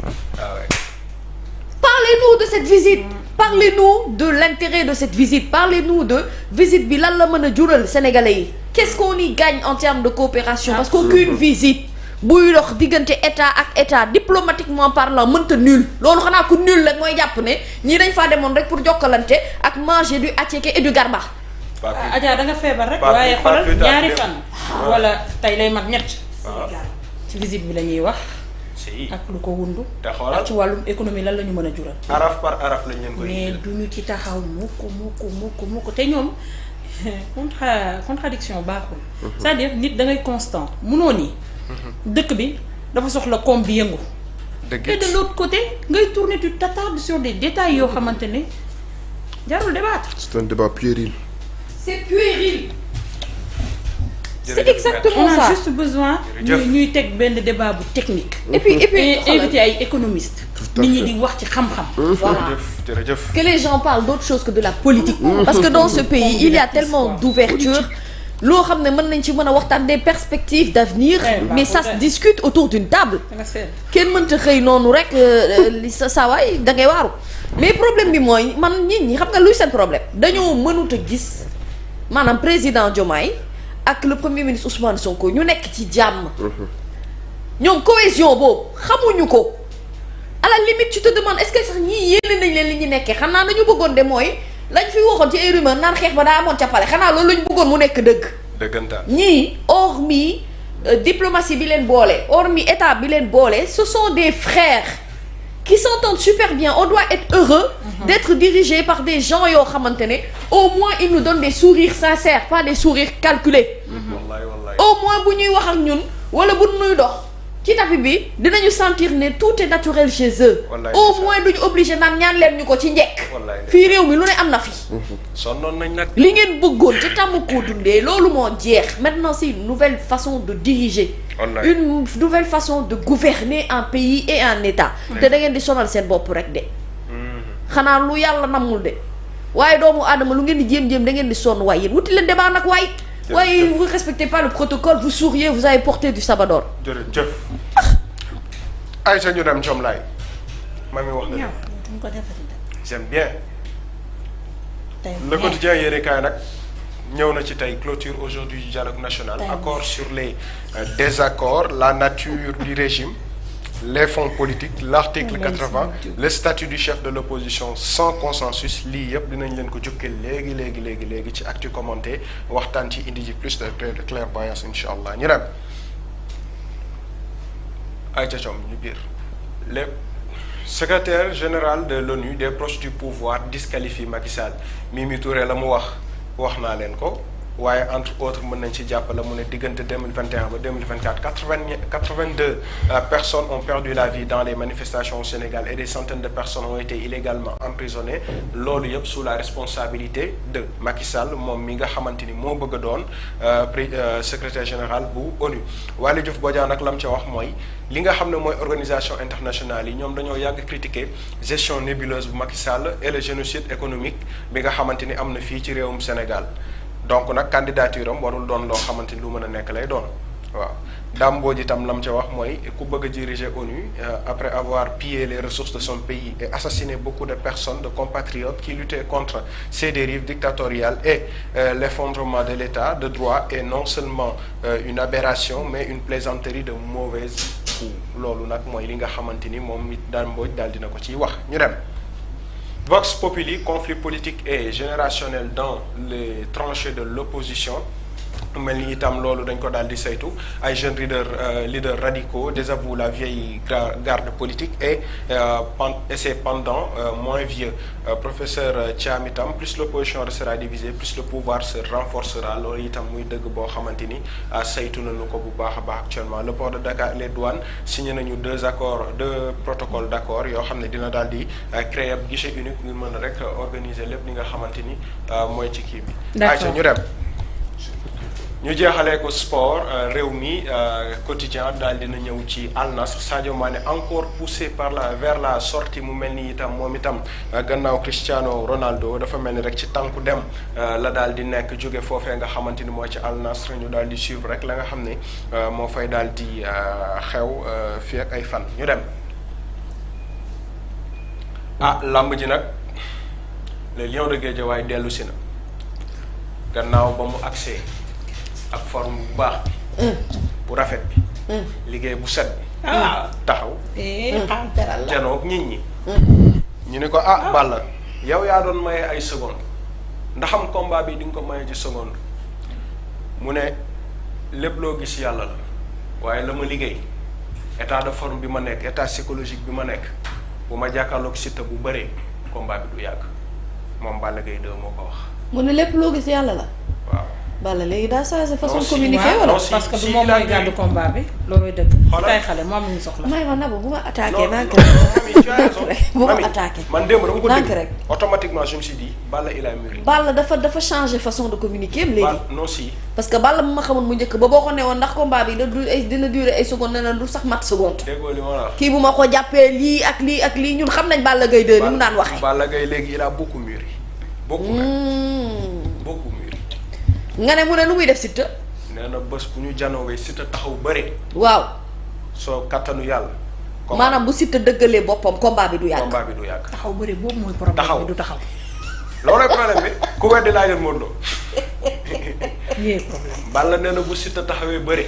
Parlez-nous de cette visite. Parlez-nous de l'intérêt de cette visite. Parlez-nous de visite bi lan la mën a jural sénégalais yi. Qu'est-ce qu'on y gagne en termes de coopération. Parce qu'aucune visite buy dox diggante état ak état diplomatiquement parlant mënta nul loolu xanaa ku nul la mooy jàpp ne ñii dañ faa demoon rek pour jokkalante ak manger du attiéké et du garba. Adja da nga feebar rek. waaye xoolal ñaari fan. wala tey lay mat ñett. ci visite bi la ñuy wax. ak lu ko wundu. ak ci wàllum économie lan la ñu mën a jural. araf par araf lañ leen koy mais duñu ci taxaw mukk te ñoom contradiction baaxul. c'est-à-dire nit da ngay constant munoo nii. dëkk bi dafa soxla koom bi yëngu. et de l'autre côté ngay tourner tu t'attardes sur des détails yoo xamante ne jarul débattre. c'est un débat puéril. c'est puéril. c'est exactement ça. on a juste besoin. ñuy teg benn débat bu technique. et puis inviter ay économistes. nit ñi di wax ci xam-xam. voilà jërëjëf. que les gens parlent d'autre chose que de la politique. parce que dans ce pays il y a tellement d'ouverture loo xam ne mën nañ ci mën a waxtaan des perspectives d'avenir mais ça se discute autour d'une table kenn mënta xëy noonu rek li sa waay da ngay waaru mais problème bi mooy man nit ñi xam nga luy seen problème dañoo mënut a gis maanaam président Diomaye ak le premier ministre Ousmane Sonko ñu nekk ci jàmm ñoom cohésion boobu xamuñu ko à la limite tu te demandes est-ce que sax ñii yéene nañ leen li ñu nekkee xanaa nañu bëggoon de mooy lañ fi waxoon ci ay rumeur naan xeex ba daa amoon ca pale xanaa loolu lañ bëggoon mu nekk dëgg. dëggantaan ñii hormis diplomatie bi leen boole hormis état bi leen boole ce sont des frères qui s'entendent super bien on doit être heureux d'être dirigé par des gens yoo xamante ne au moins ils nous donnent des sourires sincères pas des sourires calculés. au moins bu ñuy wax ak ñun wala bu ñuy dox. ci tapis bi dinañu sentir ne tout est naturel chez eux. au moins duñu obligé naan ñaan leen ñu ko ci njekk. fii réew mi lu ne am na fi. sonnoon nañ nag. li ngeen bëggoon ci tàmm koo dundee loolu moo jeex maintenant c'est une nouvelle façon de diriger. une nouvelle façon de gouverner un pays et un état. te da ngeen di sonal seen bopp rek de. xanaa lu yàlla namul de waaye doomu aadama lu ngeen di jéem da ngeen di sonn waaye yéen wuti leen débat nag waaye. waaye vous respectez pas le protocole vous souriez vous avez porté du sabador. jërëjëf. Aïcha ñu dem Jomlaay. ma mi wax na j'aime bien. le quotidien yéene kaay nag ñëw na ci tey clôture aujourd'hui du dialogue national. accord sur les désaccords la nature du régime. les fonds politiques l'article 80 le statut du chef de l'opposition sans consensus lii yëpp dinañ leen ko jukkee léegi ci actu commenté waxtaan ci indi ji plus de clairvoyance incha allah ñu dem ay ca com ñu biir le secrétaire général de l'ONU des proches du pouvoir disqualifie Macky Sall Mimi Touré la mu wax naa leen ko waaye entre autres mën nañ ci jàppale mu ne diggante 2021 ba 2024 82 personnes ont perdu la vie dans les manifestations au Sénégal et des centaines de personnes ont été illégalement emprisonnées loolu yëpp sous la responsabilité de Macky Sall moom mi nga xamante ni moo bëgg a doon secrétaire général bu ONU Waly Diouf Bodian nag la mu ca wax mooy li nga xam ne mooy organisation internationale yi ñoom dañoo yàgg critiquer gestion nébuleuse bu Macky Sall et le génocide économique bi nga xamante ni am na fii ci réewum Sénégal donc nag candidature am warul doon loo xamante ni lu mën a nekk lay doon waaw Dame itam lam ca wax mooy ku bëgg a diriger ONU après avoir pillé les ressources de son pays et assassiné beaucoup de personnes de compatriotes qui luttaient contre ces dérives dictatoriales et l'effondrement de l'état de droit est non seulement une aberration mais une plaisanterie de mauvaise foi loolu nag mooy li nga xamante ni moom it Dame Mbodj daal dina ko ciy wax ñu dem Vox Populi, conflit politique et générationnel dans les tranchées de l'opposition mel ni itam loolu dañ ko daal di saytu ay jeunes leaders radicaux désavouent la vieille garde politique et ses pendants moins vieux professeur Thiam itam plus l'opposition restera divisée plus le pouvoir se renforcera loolu itam muy dëgg boo xamante ni saytu nañu ko bu baax a baax actuellement le port de Dakar les douanes signé nañu deux protocoles d'accord yoo xam ne dina daal di créer ab guichet unique ngir mën a rek organiser lépp li nga xamante ni mooy ci kii bi. ayca ñu dem. ñu jeexalee ko sport réew mi quotidien daal dina ñëw ci Al Nassr Sadio Mané encore poussé vers la sortie mu mel ni itam moom itam gannaaw Cristiano Ronaldo dafa mel ni rek ci tànku dem la daal di nekk jóge foofee nga xamante ni mooy ci Al Nassr ñu daal di suivre rek la nga xam ne moo fay daal di xew fii ak ay fan ñu dem lamb ji nag le Lion de Guédiawaye dellu si na gannaaw ba mu agsee ak forme bu baax bi bu rafet bi liggéey bu set bi taxaw janoog nit ñi ñu ne ko Balla yow yaa doon maye ay seconde ndaxam combat bi di nga ko maye ci seconde mu ne lépp loo gis yàlla la waaye la ma liggéey état de forme bi ma nekk état psychologique bi ma nekk bu ma jàkkaarloog Siteu bu bëree combat bi du yàgg moom Balla Gaye 2 moo ko wax mu ne lépp loo gis yàlla la waaw Balla léegi daa changé façon communiquer wala parce que du moom mooy gàddu combat bi loolooy dëgg. xoolal xale moom la ñu soxla. may ma Nabou bu ma attaqué nànk rek bu ma attaqué. man démb dama ko nànk dégg rek. automatiquement je me suis dit Balla il a mûri. Balla dafa changé façon de communiquer léegi. non si. parce que Balla bu ma xamoon mu njëkk ba boo ko newoon ndax combat bi dina durer ay secondes ne na du sax mat seconde. déggoo li ma la wax. kii bu ma ko jàppee lii ak lii ñun xam nañ Balla Gaye 2 ni mu naan waxee. Balla Gaye léegi il a beaucoup mûri. beaucoup mûri. nga ne mu ne lu muy def Siteu. nee na bés bu ñu janoowee Siteu taxaw bëre. waaw. soo kattanu yàlla. maanaam bu Siteu dëggalee boppam combat bi du yàgg. combat bi du yàgg. taxaw bëre boobu mooy problème bi du taxaw. loolooy problème bi ku weddi laa leen Modou Lo. yee problème. Balla nee na bu Siteu taxawee bëre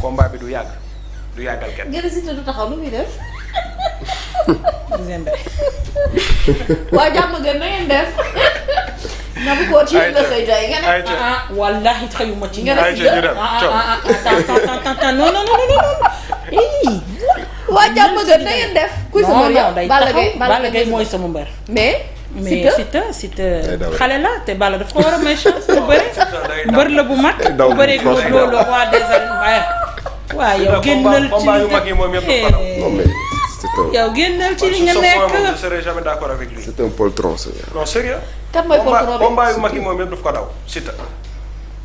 combat bi du yàgg du yàggal kenn. ngeen Siteu du taxaw lu muy def. Zembe. waa jàmm gën na ngeen def. na bu ko ci la xëy tey nga ne wallahi xëyuma ci. nga ne non waa jàmm gën na ngeen def. kuy sa mbër yow Balla Gaye mooy sama mbër. mais Siteu xale la te Balla daf ko war a may chance bu bëre. mbër la bu mag. bu bëree loolu roi des arènes waaye yow génnal ci yow génnal ci li nga nekk. je ne serai jamais d'accord avec lui. c'est un poltron ça. non sérieux. kan mooy poltron combat yu mag yi moom yëpp daf ko daw Siteu.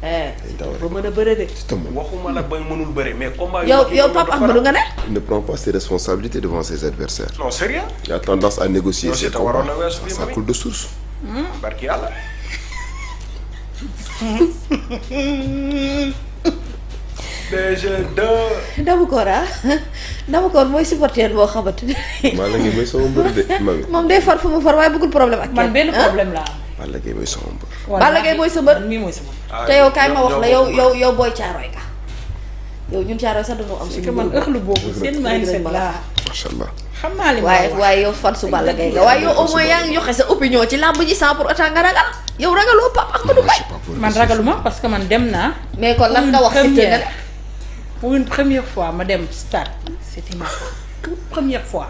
ba mën a bëre de. waxuma la bay mënul bëre mais combat yow Pape Amadou nga ne. il ne prend pas ses responsabilités devant ses adversaires. non sérieux. il a tendance à négocier ses combats. waroon na weesu ça coule de source. barki yàlla. DG2. Dabakor mooy supporter boo xamante ne. Balla Gaye mooy sama mbër de mami. moom day far fu mu far waaye bëggul problème ak. man benn problème laa am. Balla Gaye mooy sama mbër. Balla Gaye mooy sa mbër. mii mooy sa mbër. te yow kaay ma wax la yow booy caaroy ka. yow ñun caaroy sax dañoo am suñu. man ëxlu boobu seen mindset laa. macha allah. xam naa li waaye yow fan su Balla Gaye nga waaye yow au moins yaa ngi joxe sa opinion ci làmb ji sans pour autant nga ragal yow ragaloo Pape Amadou Mbaye. man ragaluma parce que man dem naa. mais kon lan nga wax si nga ne. pour une première fois ma dem stade c'était ma toute première fois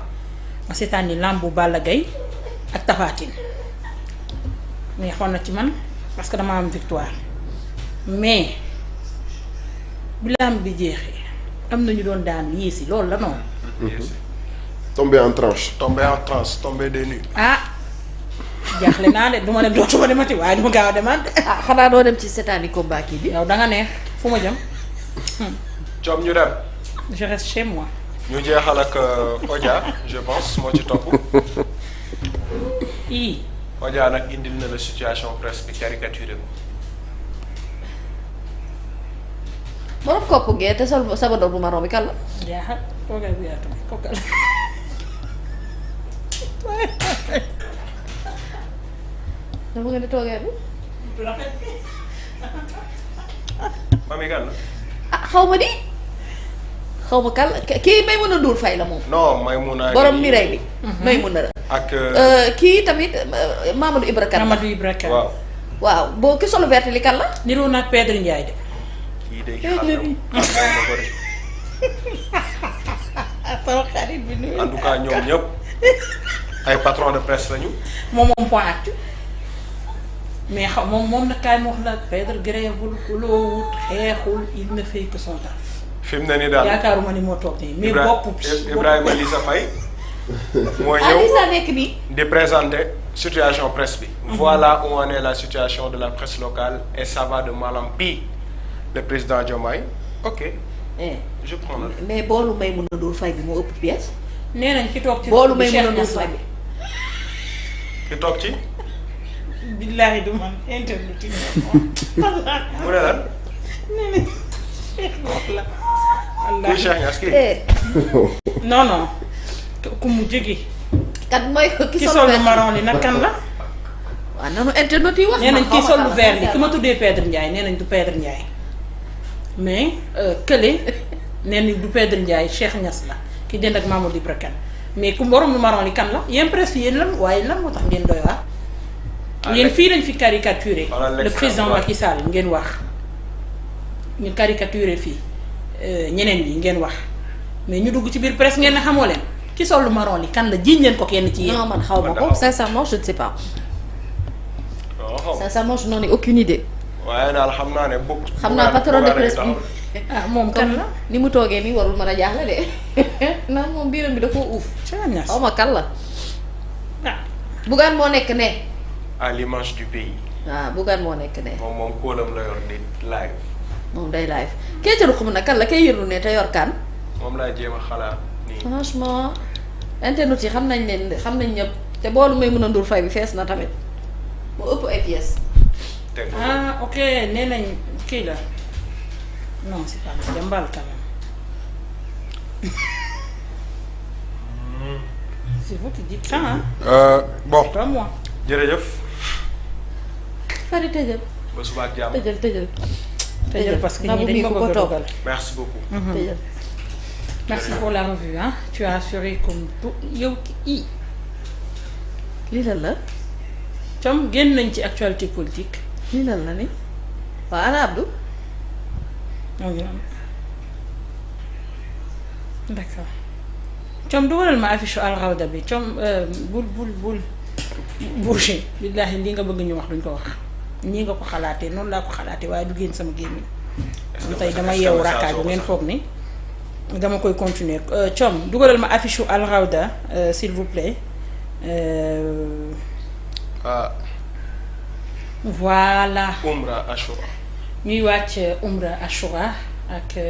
ma seetaan ni làmbu Balla Gaye ak Tapha Tine mais xool na ci man parce que dama am victoire mais bu làmb bi jeexee am na ñu doon daan yéesi loolu la noonu. tombé en tranche. tombé des nues. jaaxle naa de du ma dem dootuma demati waaye du ma gaaw a demaat. xanaa doo dem ci seetaani combat kii bi. yow da nga neex fu ma jëm. Thiam ñu dem. je reste chez moi. ñu jeexal ak Odia je pense moo ci topp. Odia nag indil na la situation presse bi caricaturé ko. borom kopp gee te sol sabadoor bu marron bi kan la. jaaxal toogal bi yaatu kokkal. dama nga ne toogee bi. mami kan la. xaw ma di. xaw ma kan la kii Maimouna Ndour Faye la moom. non Maimouna. borom miray bi. Maimouna la. ak. kii tamit Mamadou Ibra Kane. Mamadou Ibra Kane. waaw boo ki solo vert li kan la. niroo nag Pedre Ndiaye de. kii day xam sama xarit bi nuyu. en tout cas ñoom ñëpp ay patron de presse lañu. moom point actu mais moom nag kaay ma wax la Pedre grèvul xuloowut xeexul il ne fait que son taf. fi mu ne nii daal yaakaaruma ni moo toog nii mais bopp. Ibrahima Lissa Faye mooy Lissa ñëw nekk nii. di présenter situation presse bi. Voilà où en est la situation de la presse locale et ça va de mal en pis. Le président Diomaye ok. je prends note. mais boolu Maimouna Ndour Faye bi moo ëpp pièce. nee nañ ki toog ci. boolu Maimouna Ndour Faye bi. ki toog ci. billaahi du man internet yi mu ne lan. nee nañ Cheikh wax la. kuy Cheikh Niass kii. non ku mu jóge. kat mooy ki sol lu marron li nag kan la. waaw nanu internet yi wax. nee nañ ki sol lu vert li ki ma tuddee Pedre Ndiaye nee nañ du Pedre Ndiaye mais kële nee nañ du Pedre Ndiaye Cheikh Niass la ki dend ak Mamadou Ibra Kane mais ku borom lu marron li kan la yéen presque yéen lan waaye lan moo tax ngeen doy waar. yéen fii lañ fi caricaturé le président Macky Sall ngeen wax ñu caricaturé fii ñeneen yi ngeen wax mais ñu dugg ci biir presse ngeen ne xamoo leen ki sol lu marron li kan la jiiñ leen ko kenn ci yéen. non man xaw ma ko sincèrement je ne sais pas. sincèrement je n'en ai aucune idée. waaye daal xam naa ne bokk. xam naa patron de presse bi moom kan la. ni mu toogee nii warul mën a jaaxle de naan moom biiram bi da koo uuf. xaw ma kan la. Bougane moo nekk ne. à l'image du pays. waaw Bougane moo nekk ne. moom kóolam la yor di live. moom day live kee ca ruq mu nag kan la kay yërlu ne te yor kan. moom laa jéem a xalaat nii. franchement internet yi xam nañ leen xam nañ ñëpp te boolu Maimouna Ndour Faye bi fees na tamit moo ëpp ay pièces. ok nee nañ kii la non c'est pas jàmbal quand même. c'est vous qui dites ça bon pas moi. jërëjëf. Fari tëjal. ba suba ak jàmm. tëjal parce que ñii dañ ko bëgg a dogal. merci beaucoup. tëjal. merci pour la revue hein tu as assuré comme tout yow kii. lii lan la. Thiam génn nañ ci actualité politique. lii lan la ni waaw ana Abdou. d'accord Thiam dugalal ma affiche Al Rawda bi Thiam bul bouger billaahi li nga bëgg ñu wax duñ ko wax ñii nga ko xalaatee noonu laa ko xalaatee waaye du génn sama gémmiñ lu tey dama yeewu rakkaaju ngeen foog ni dama koy continuer Thiam dugalal ma affiche Al Rawda s'il vous plaît voilà Umra Ashura ñuy wàcc Umra Ashura ak